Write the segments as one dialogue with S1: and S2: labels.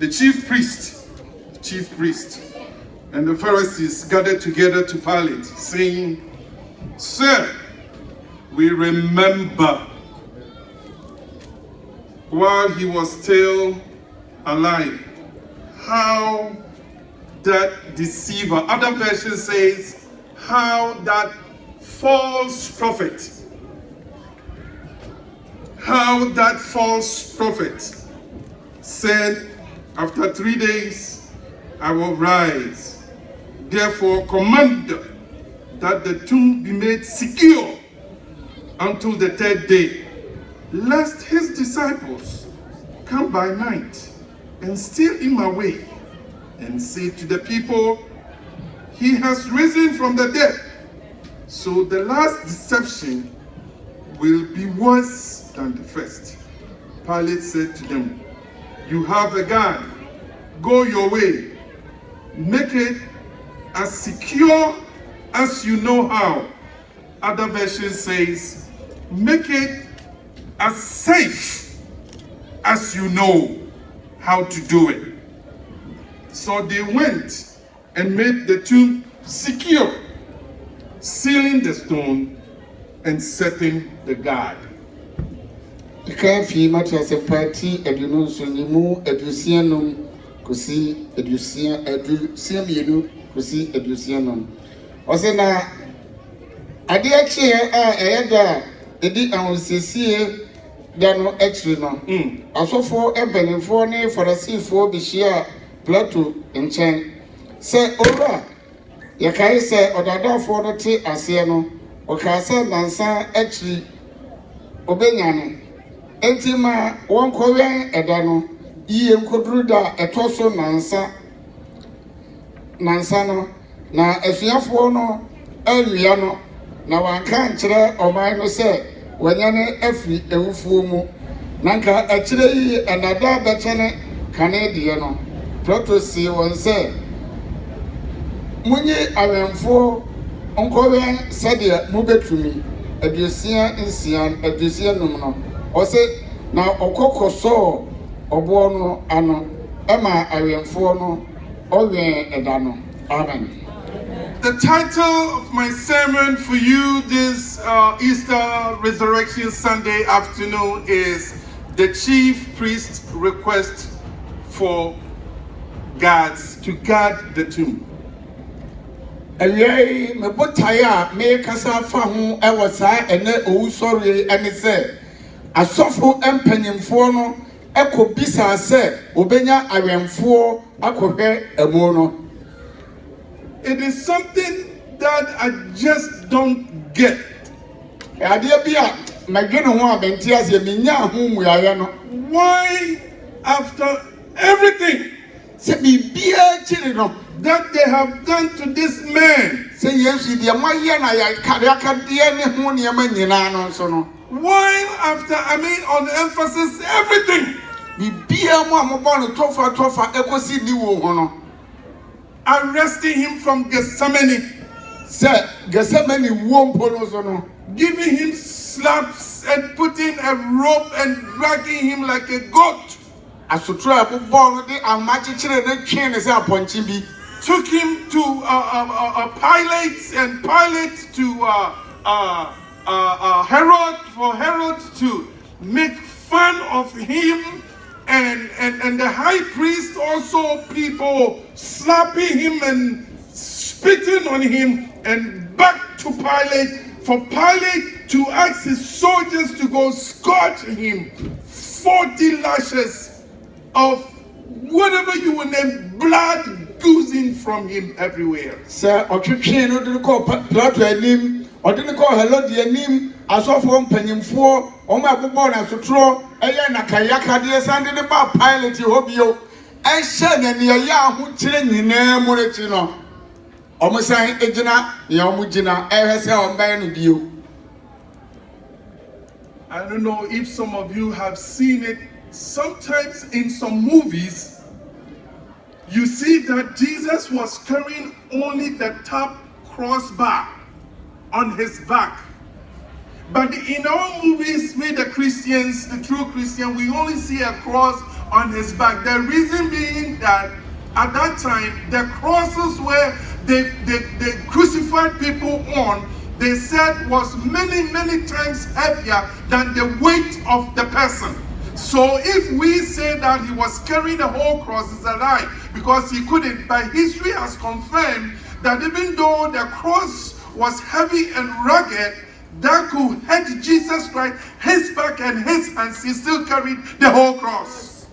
S1: the chief priest, and the Pharisees gathered together to Pilate, saying, "Sir, we remember while he was still alive, how that deceiver," other version says, how that false prophet said, "After 3 days I will rise. Therefore command that the tomb be made secure until the 3rd day, lest his disciples come by night and steal him away and say to the people, 'He has risen from the dead.' So the last deception will be worse than the first." Pilate said to them, "You have a guard. Go your way. Make it as secure as you know how." Other version says, "Make it as safe as you know how to do it." So they went and made the tomb secure, sealing the stone and setting the guard.
S2: Ikafi matase party eduno sonimu edusianum kusi edusiamienu kusi edusianum. Osena ade akie eyeda edi ahonsesie da no akiri no. Asofo ebenefo ne farisifo bihia Plato nchen se ora yakai se odadafo no te ase no okase nansa akiri obenyane enti ma wonkowen eda no iye nkoduru da etoso nansa no na afiafo no awia no na wanka nkyere oman no se wanyane afi ewufuo mu nanka akire yi enada bechene kanedie no protosi won se munyi awemfo onkowen sede mubetumi adusia num no ose na okokoso obo no ano ema awemfo no owen eda no. Amen.
S1: The title of my sermon for you this Easter Resurrection Sunday afternoon is "The Chief Priest's Request for Guards to Guard the Tomb."
S2: Awei me botaya me kasa fa ho ewasa ene owusori ene se asofo empanyimfo no ekobisa se obenya awemfo akohwe emu no.
S1: It is something that I just don't get.
S2: Ade bia magene ho abentia se menya ho muyaye no.
S1: Why after everything
S2: Se bibia chiri no
S1: that they have done to this man,
S2: se yesu de maye na ya kariaka de ne ho ne ma nyina no so no.
S1: why after on emphasis everything
S2: Bibia mo amobon tofa ekosi ni wo ho no,
S1: arresting him from Gethsemane,
S2: se Gethsemane wo mpo no so no,
S1: giving him slaps and putting a rope and dragging him like a goat,
S2: asotra abobon de amachichere na twen ne se aponchi bi,
S1: took him to Pilate and Pilate to Herod, for Herod to make fun of him, and the high priest also, people slapping him and spitting on him, and back to Pilate, for Pilate to ask his soldiers to go scourge him 40 lashes of whatever you will name, blood oozing from him everywhere.
S2: se otwetwe no de ko Plato anim, odene ko Herod anim, asofo mpanyimfo omo abobon na sotro eye na kayaka de sande de ba Pilate hobio ehye na ne ya ho kire nyina mu rechi no omo san ejina ne omo jina ehese omban no bio.
S1: I don't know if some of you have seen it. Sometimes in some movies, you see that Jesus was carrying only the top crossbar on his back. But in our movies, we the Christians, the true Christian, we only see a cross on his back. The reason being that at that time, the crosses where they crucified people on, they said was many, many times heavier than the weight of the person. So if we say that he was carrying the whole cross, it's a lie, because he couldn't. But history has confirmed that even though the cross was heavy and rugged, that could hurt Jesus Christ, his back and his hands, he still carried the whole cross.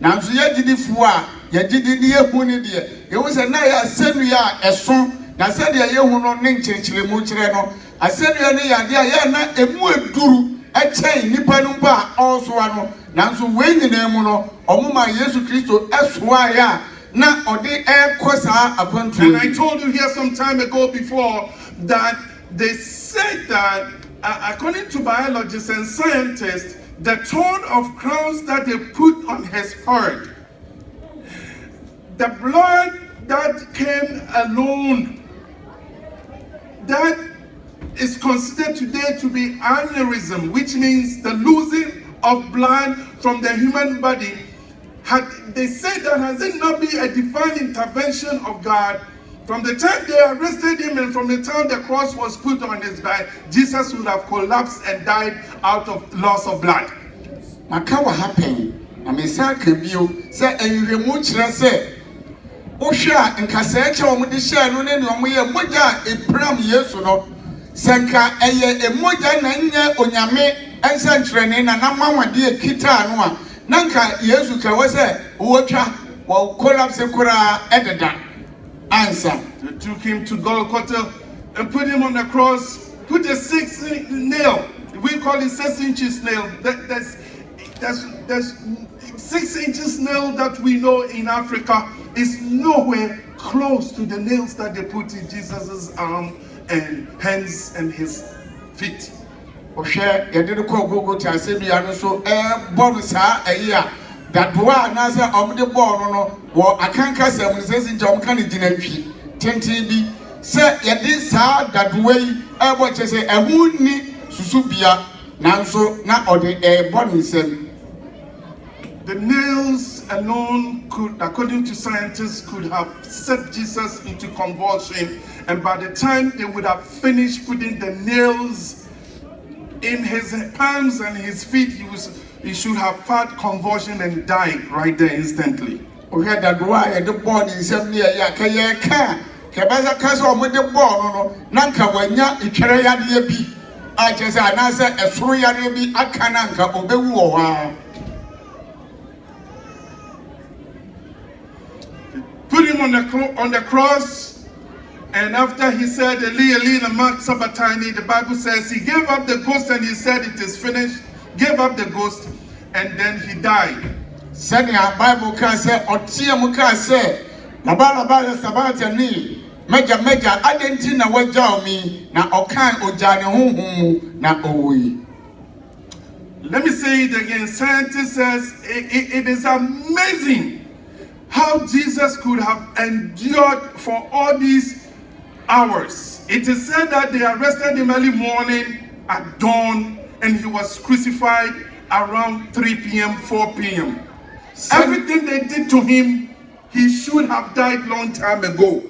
S2: Nanso ye gidifo a ye gidi ne ehu ne de ye wo se na ya asennua eso na se de ye hu no ne nkyerkyere mu kyere no asennua ne ya de ya na emu eduru ekyɛn nipa no ba ɔsoa no nanso we nyina mu no ɔmoma Yesu Kristo ɛsoa ya na ɔde ɛkɔsa akwantu.
S1: And I told you here some time ago before that they said that according to biologists and scientists, the ton of crowns that they put on his head, the blood that came alone, that is considered today to be aneurysm, which means the losing of blood from the human body. They said that has it not been a divine intervention of God, from the time they arrested him and from the time the cross was put on his back, Jesus would have collapsed and died out of loss of blood.
S2: Maka what happened? I mean, sir, can you say, and you remove say, Osha and Cassette, with the share, no name, Moja, a pram years or no, Sanka, a Moja, Nanya, Onyame, and Santrain, and Namma, dear Kita, Nanka, Yesuka was a water, while collapse a Kura editor. Answer.
S1: They took him to Golgotha and put him on the cross, put a 6-inch nail. We call it 6 inches nail. There's 6 inches nail that we know in Africa is nowhere close to the nails that they put in Jesus' arm and hands and his feet.
S2: Oshe, you didn't call Golgotha, say me, and so bonus a year. That boy, Nasa, of the born, or I can't cast them, says in John Kennedy, 10 TB. Say, yet this hard that way, I want to say, I wouldn't need Susubia, Nanso, not or the born himself.
S1: The nails alone could, according to scientists, could have set Jesus into convulsion, and by the time they would have finished putting the nails in his palms and his feet, he should have had convulsion and died right there instantly.
S2: We had that why the born in 7 years, Kayaka, Kabaza Castle with the born, Nanka, when ya, Ikeraya Yabi. I just answer a 3 year be a Kananka or the war.
S1: Put him on the cross, and after he said, Eli, Eli, lama sabachthani, the Bible says he gave up the ghost and he said, it is finished. Gave up the ghost, and then he died.
S2: Sanya Bible can say, or Tiamuka say, Nabala Sabatani, Major, Adentina, what jaw me, na Okan Ojani, na Owi.
S1: Let me say it again. Scientists says it is amazing how Jesus could have endured for all these hours. It is said that they arrested him early morning at dawn, and he was crucified around 3 p.m., 4 p.m. Everything they did to him, he should have died long time ago.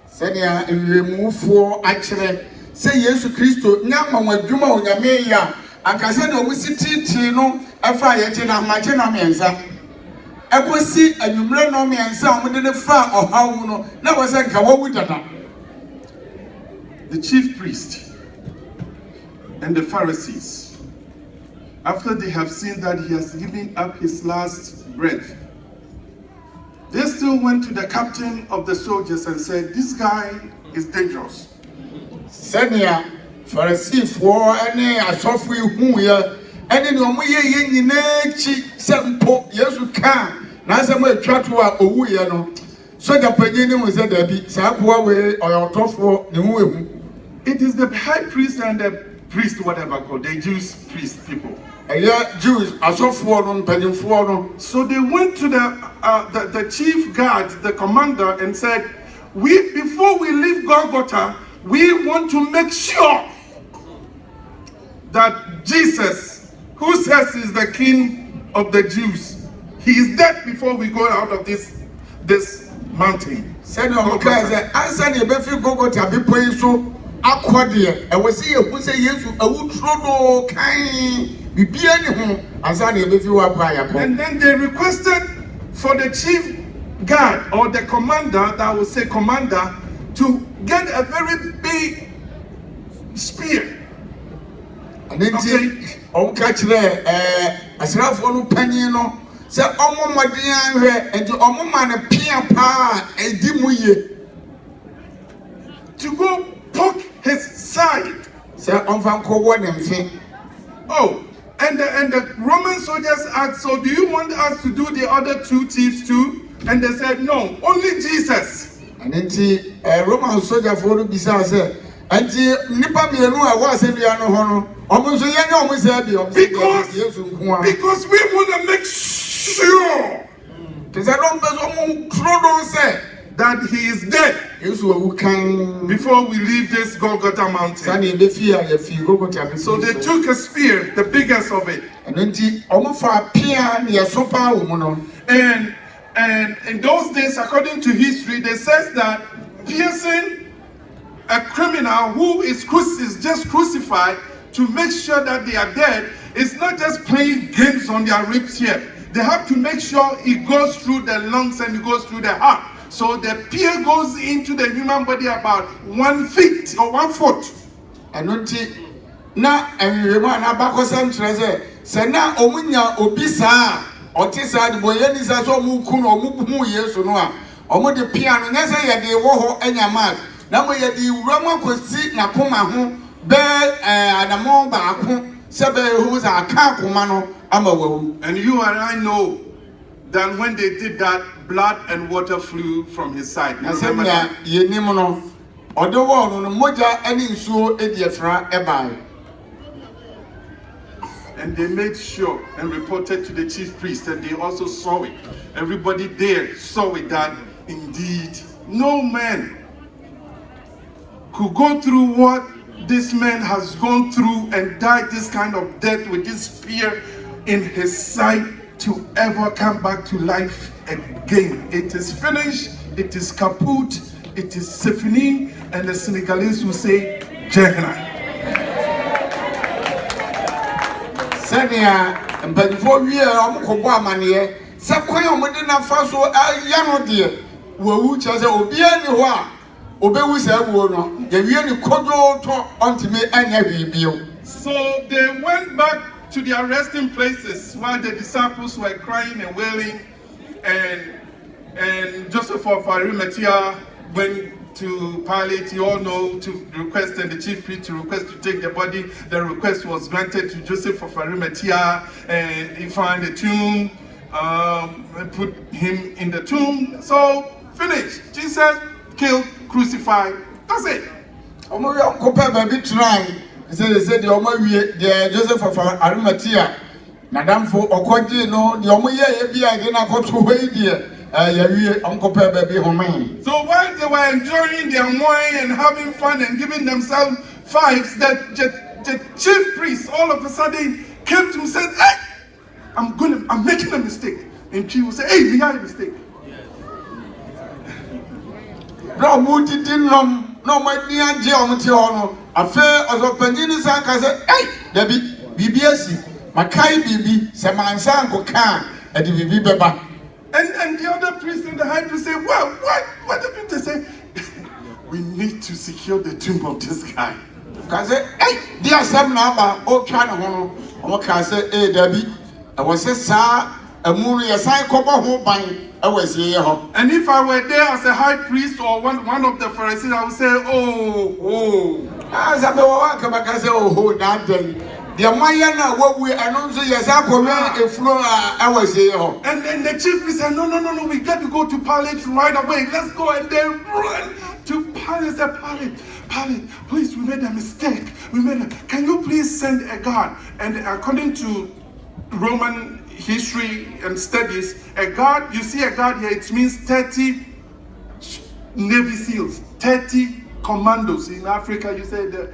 S2: Sanya remove for actually say Jesus Christo nyama wadwuma onyame ya ankasa na omusiti no afa ye na mache na mienza ekosi anwumre no mienza omde ne fa ohawu no na wose nka wawu dada.
S1: The chief priest and the Pharisees, after they have seen that he has given up his last breath, they still went to the captain of the soldiers and said, this guy is dangerous.
S2: Senia Pharisee for any asofo hu ya ene no mo ye nyina chi sempo Yesu ka na asem atwa to a owu ye no so da panyi ni mo se da bi sa koa we oyotofo ne hu ehu.
S1: It is the high priest and the priest, whatever called, the Jews priest people.
S2: Jews asofo no mpanyimfo no.
S1: So they went to the chief guard, the commander, and said, before we leave Golgotha, we want to make sure that Jesus, who says he's the King of the Jews, he is dead before we go out of this mountain.
S2: Said okay, answer the befi gogo tabi poi so akode e wose ye hu say Yesu awutrodo kan bibia ni ho answer the befi wa kwa yakọ.
S1: And then they requested for the chief guard or the commander, that will say commander, to get a very big spear.
S2: And then on catch there asrafo no panyin no say omo modern hwe enti omo ma na pia pa edi mu ye
S1: to go poke his side.
S2: Say on fan ko wo dem fe.
S1: Oh, and the Roman soldiers asked, so do you want us to do the other two thieves too? And they said no, only Jesus.
S2: And then Roman soldier for no bisa say enti nipa mienu a wa se bia no ho no omo so ye nya omo se bia
S1: because we want to make sure that he is dead before we leave this Golgotha mountain. So they took a spear, the biggest of it. And in those days, according to history, they says that piercing a criminal who is just crucified to make sure that they are dead is not just playing games on their ribs here. They have to make sure it goes through the lungs and it goes through the heart. So the spear goes into the human body about 1 feet or 1 foot.
S2: And na everyone abakosam treze se na omunya obisa otisa de boyeni sa so mu ku no mu Yesu no a omo de pia no nyese ye de wo ho anyama na mo ye de wura mo akosi na koma ho be adamo ba ko sebe hu za aka koma no ama wawu. And
S1: you and I know that when they did that, blood and water flew from his side.
S2: Na se ya ye nim no odo wo no moja ani nsuo ediefra ebai.
S1: And they made sure and reported to the chief priest, and they also saw it. Everybody there saw it, that indeed no man could go through what this man has gone through and died this kind of death with this spear in his side to ever come back to life again. It is finished, it is kaput, it is sefini, and the Senegalese will say Jehana.
S2: Sanya mpanifo wie omkobo amane se kwan omde na fa so ya no de wawu che se obi ani ho a obewu se abuo no ya wie ni kojo to ontime anya bibio.
S1: So they went back to their resting places while the disciples were crying and wailing, and Joseph of Arimathea went to Pilate, you all know, to request, and the chief priest to request to take the body. The request was granted to Joseph of Arimathea, and he found a tomb, and put him in the tomb. So, finished. Jesus killed, crucified. That's it.
S2: He said the Joseph of Arimathea, Madame for Okoji, no, the Omoye, I didn't go to wait. So
S1: while they were enjoying their wine and having fun and giving themselves fives, the chief priest all of a sudden came to him and said, "Hey, I'm making a mistake." And he would say, "Hey, we had a mistake."
S2: No, Moody didn't know. No, my dear Geometry. Affair as a penny sanka said, "Hey, Debbie, BBS, Makai Bibi, Saman Sanko can, and the Bibi Baba."
S1: And the other priest and the high priest say, "Well, what the people say? We need to secure the tomb of this guy."
S2: Because hey, dear some number, oh China, oh, say, hey, Debbie, I was a movie, a sign cover home by.
S1: And if I were there as a high priest or one of the Pharisees, I would say, oh.
S2: As I say, oh, that day. The Mayana, what we announce, yes, I a floor, I was here.
S1: And the chief priest said, no, we got to go to Pilate right away. Let's go. And they run to Pilate. Said, Pilate, please, we made a mistake. Can you please send a guard? And according to Roman history and studies, a guard, you see a guard here, it means 30 Navy SEALs, 30 commandos. In Africa, you say